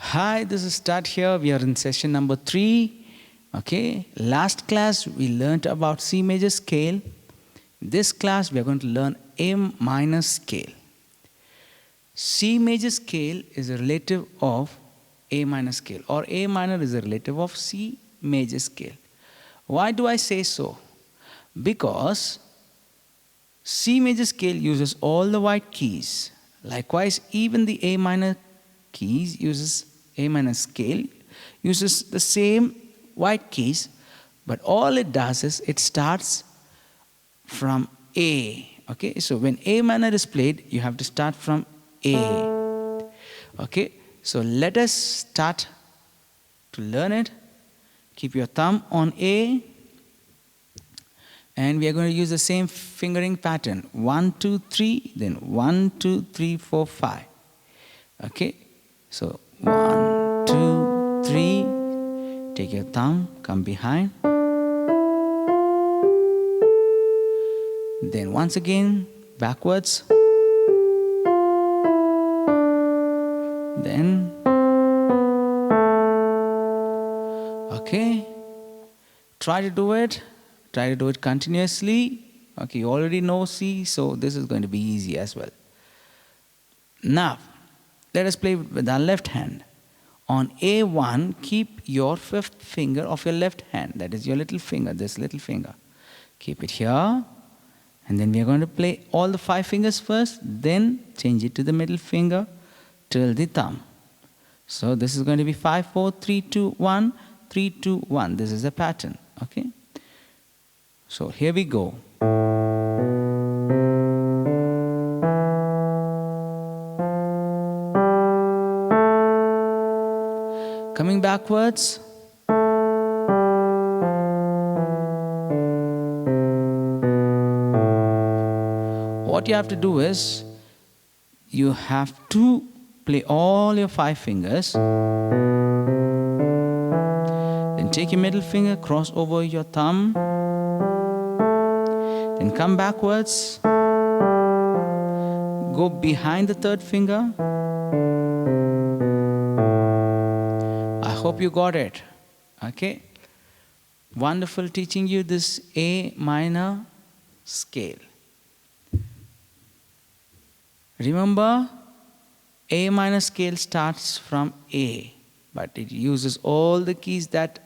Hi, this is Start here. We are in session number 3. Okay, last class we learnt about C major scale. This class we are going to learn A minor scale. C major scale is a relative of A minor scale, or A minor is a relative of C major scale. Why do I say so? Because C major scale uses all the white keys. Likewise, even the A minor keys uses A minor scale uses the same white keys, but all it does is it starts from A. Okay, so when A minor is played, you have to start from A. Okay, so let us start to learn it. Keep your thumb on A, and we are going to use the same fingering pattern. 1, 2, 3, then 1, 2, 3, 4, 5. Okay, so 1, 2, 3. Take your thumb, come behind. Then once again, backwards. Then, okay, try to do it. Try to do it continuously. Okay, you already know C, so this is going to be easy as well. Now, let us play with our left hand. On A1, keep your fifth finger of your left hand. That is your little finger, this little finger. Keep it here. And then we are going to play all the 5 fingers first, then change it to the middle finger till the thumb. So this is going to be 5, 4, 3, 2, 1, 3, 2, 1. This is the pattern. Okay. So here we go. Coming backwards. What you have to do is, you have to play all your 5 fingers. Then take your middle finger, cross over your thumb. Then come backwards. Go behind the third finger. I hope you got it. Okay. Wonderful teaching you this A minor scale. Remember, A minor scale starts from A, but it uses all the keys that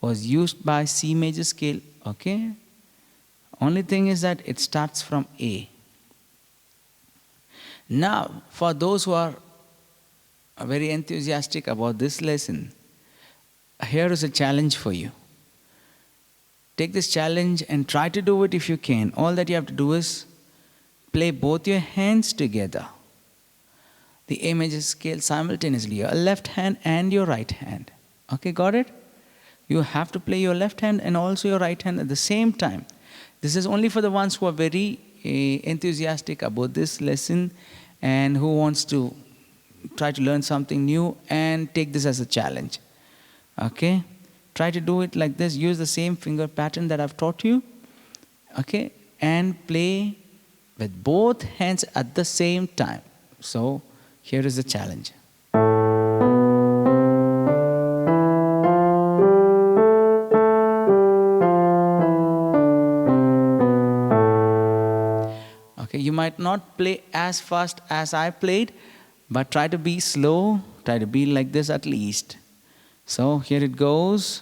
was used by C major scale. Okay. Only thing is that it starts from A. Now, for those who are very enthusiastic about this lesson, here is a challenge for you. Take this challenge and try to do it if you can. All that you have to do is play both your hands together, the A major scale simultaneously, your left hand and your right hand. Okay, got it? You have to play your left hand and also your right hand at the same time. This is only for the ones who are very enthusiastic about this lesson and who wants to try to learn something new and take this as a challenge. Okay? Try to do it like this. Use the same finger pattern that I've taught you. Okay? And play with both hands at the same time. So, here is the challenge. Okay, you might not play as fast as I played, but try to be slow, try to be like this at least. So here it goes.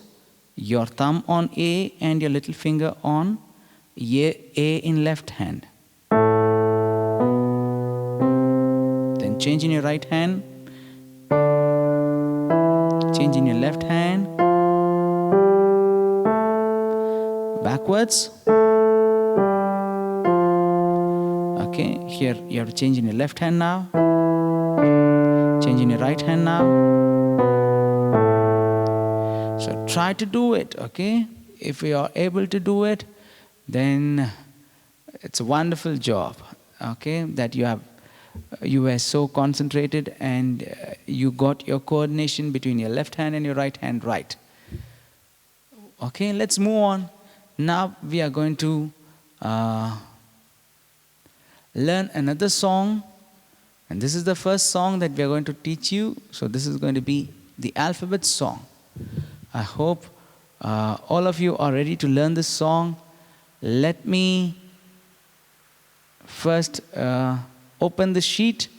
Your thumb on A and your little finger on A in left hand. Then change in your right hand. Change in your left hand. Backwards. Okay, here you have to change in your left hand now. Change in your right hand now. So try to do it, okay? If you are able to do it, then it's a wonderful job, okay? That you were so concentrated and you got your coordination between your left hand and your right hand right. Okay, let's move on. Now we are going to learn another song And this is the first song that we are going to teach you. So this is going to be the alphabet song. I hope all of you are ready to learn this song. Let me first open the sheet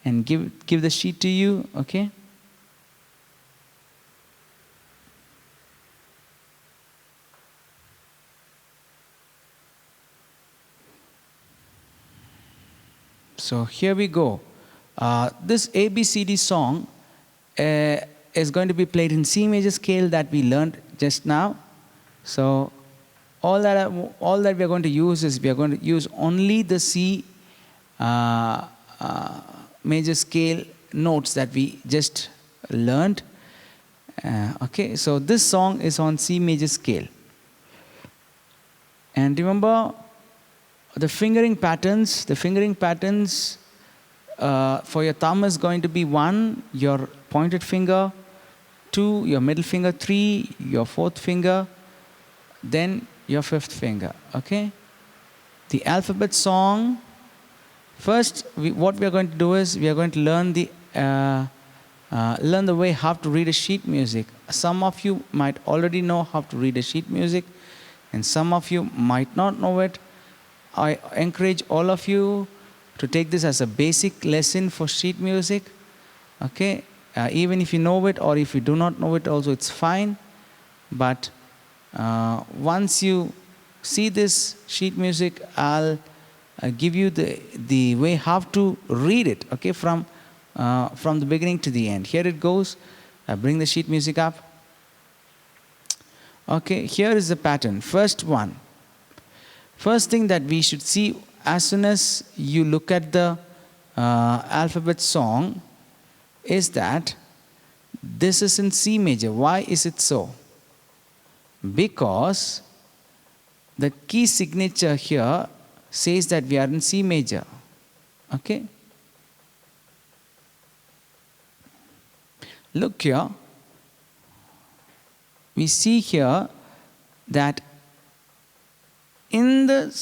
and give the sheet to you, okay? So here we go. This ABCD song is going to be played in C major scale that we learned just now. So all that we are going to use is we are going to use only the C major scale notes that we just learned. Okay, so this song is on C major scale. And remember the fingering patterns. The fingering patterns for your thumb is going to be 1, your pointed finger, 2, your middle finger, 3, your 4th finger, then your 5th finger, okay? The alphabet song, first what we are going to do is we are going to learn the way how to read a sheet music. Some of you might already know how to read a sheet music, and some of you might not know it. I encourage all of you to take this as a basic lesson for sheet music, okay? Even if you know it or if you do not know it also, it's fine. But once you see this sheet music, I'll give you the way how to read it, okay, from the beginning to the end. Here it goes. Bring the sheet music up. Okay, here is the pattern. First one. First thing that we should see as soon as you look at the alphabet song is that this is in C major. Why is it so? Because the key signature here says that we are in C major. Okay? Look here. We see here that in the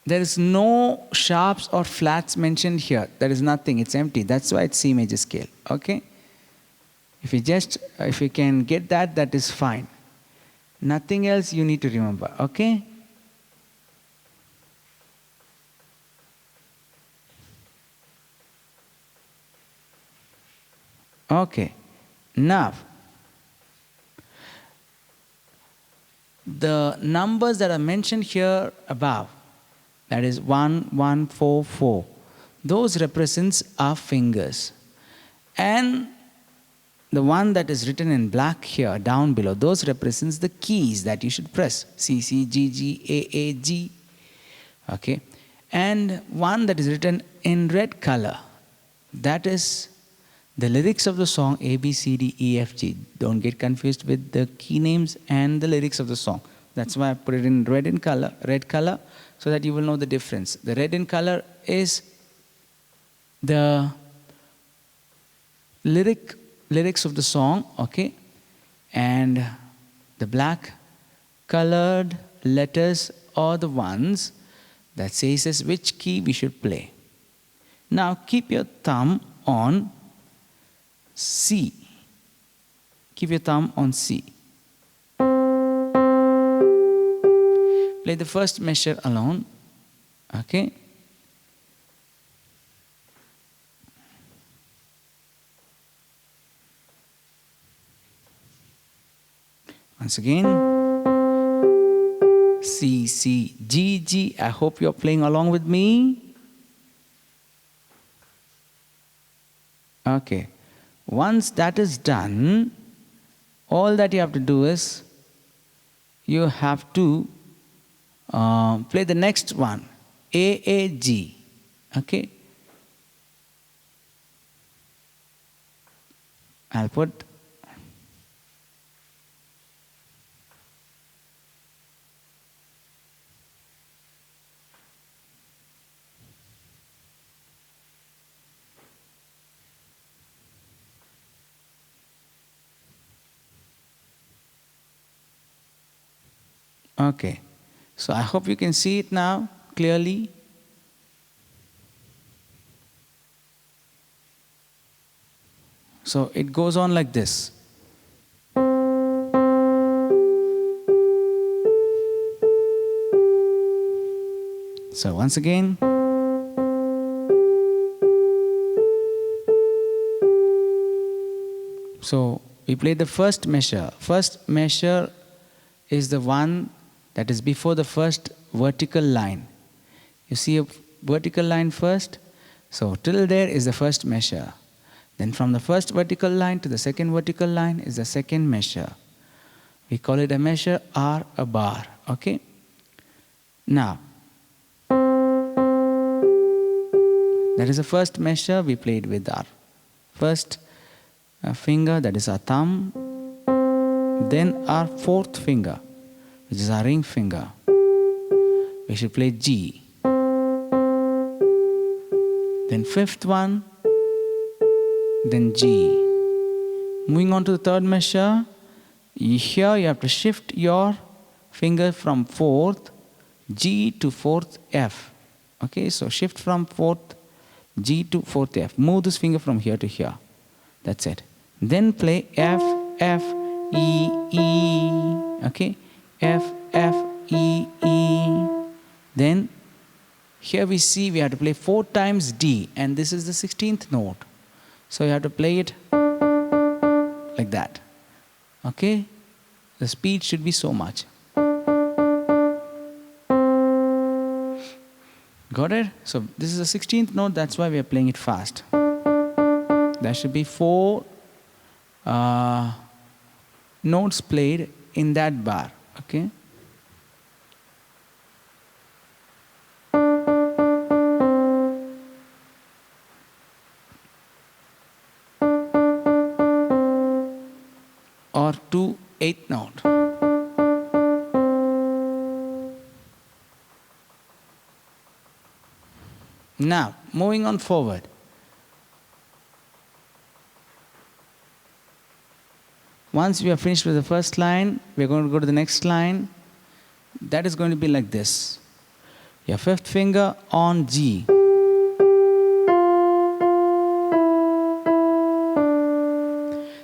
there is no sharps or flats mentioned here. There is nothing. It's empty. That's why it's C major scale. Okay? If you can get that, that is fine. Nothing else you need to remember. Okay? Okay. Now, the numbers that are mentioned here above, that is 1, 1, 4, 4, those represents our fingers. And the one that is written in black here down below, those represents the keys that you should press. C, C, G, G, A, A, G. Okay. And one that is written in red color, that is the lyrics of the song A, B, C, D, E, F, G. Don't get confused with the key names and the lyrics of the song. That's why I put it in red color, so that you will know the difference. The red in color is the lyrics of the song, okay? And the black colored letters are the ones that says us which key we should play. Now keep your thumb on C. Keep your thumb on C. Play the first measure alone. Okay? Once again. C, C, G, G. I hope you're playing along with me. Okay. Once that is done, all that you have to do is you have to play the next one, A, A, G. Okay? I'll put okay. So I hope you can see it now clearly. So it goes on like this. So once again. So we played the first measure. First measure is the one that is before the first vertical line. You see a vertical line first? So till there is the first measure. Then from the first vertical line to the second vertical line is the second measure. We call it a measure or a bar. Okay? Now, that is the first measure we played with our first finger, that is our thumb. Then our fourth finger, which is our ring finger. We should play G. Then fifth one, then G. Moving on to the third measure, here you have to shift your finger from fourth G to fourth F. Okay, so shift from fourth G to fourth F. Move this finger from here to here. That's it. Then play F, F, E, E. Okay, F, F, E, E. Then here we see we have to play 4 times D, and this is the 16th note. So you have to play it like that. Okay, the speed should be so much. Got it? So this is the 16th note, that's why we are playing it fast. There should be 4 notes played in that bar. Okay? Or 2 8th note. Now, moving on forward. Once we are finished with the first line, we are going to go to the next line. That is going to be like this. Your fifth finger on G.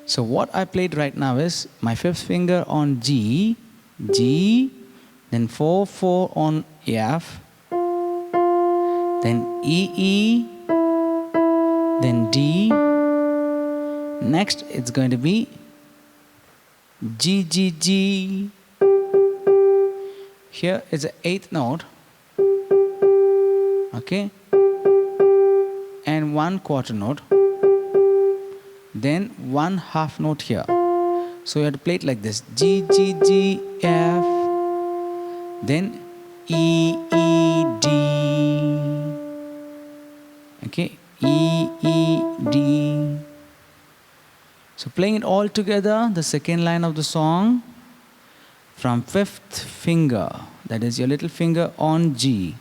So what I played right now is my fifth finger on G, G, then 4, 4 on F, then E, E, then D. Next it's going to be G, G, G. Here is the 8th note. Okay? And 1 quarter note. Then 1 half note here. So you have to play it like this. G, G, G, F. Then E, E, D. Okay? E, E, D. So playing it all together, the second line of the song, from fifth finger, that is your little finger on G.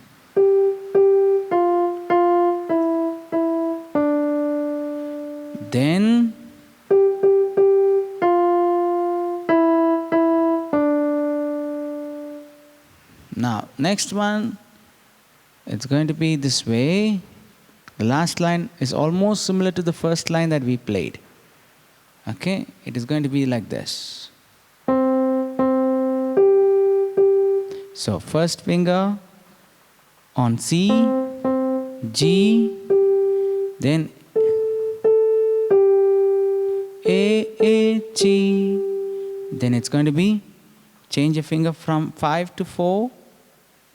Then now next one, it's going to be this way. The last line is almost similar to the first line that we played. Okay, it is going to be like this. So first finger on C, G, then A, G. Then it's going to be change your finger from 5 to 4.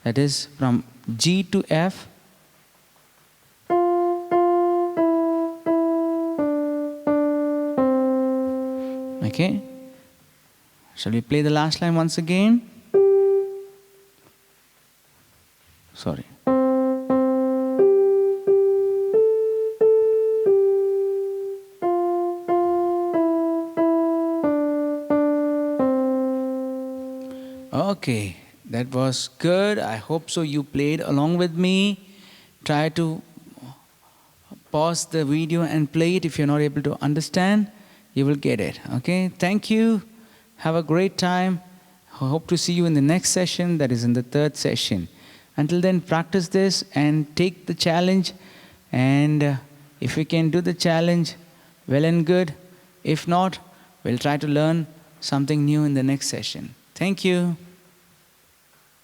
That is from G to F. Okay. Shall we play the last line once again? Sorry. Okay, that was good. I hope so you played along with me. Try to pause the video and play it. If you're not able to understand, you will get it. Okay, thank you. Have a great time. Hope to see you in the next session, that is in the third session. Until then, practice this and take the challenge. And if we can do the challenge, well and good. If not, we'll try to learn something new in the next session. Thank you.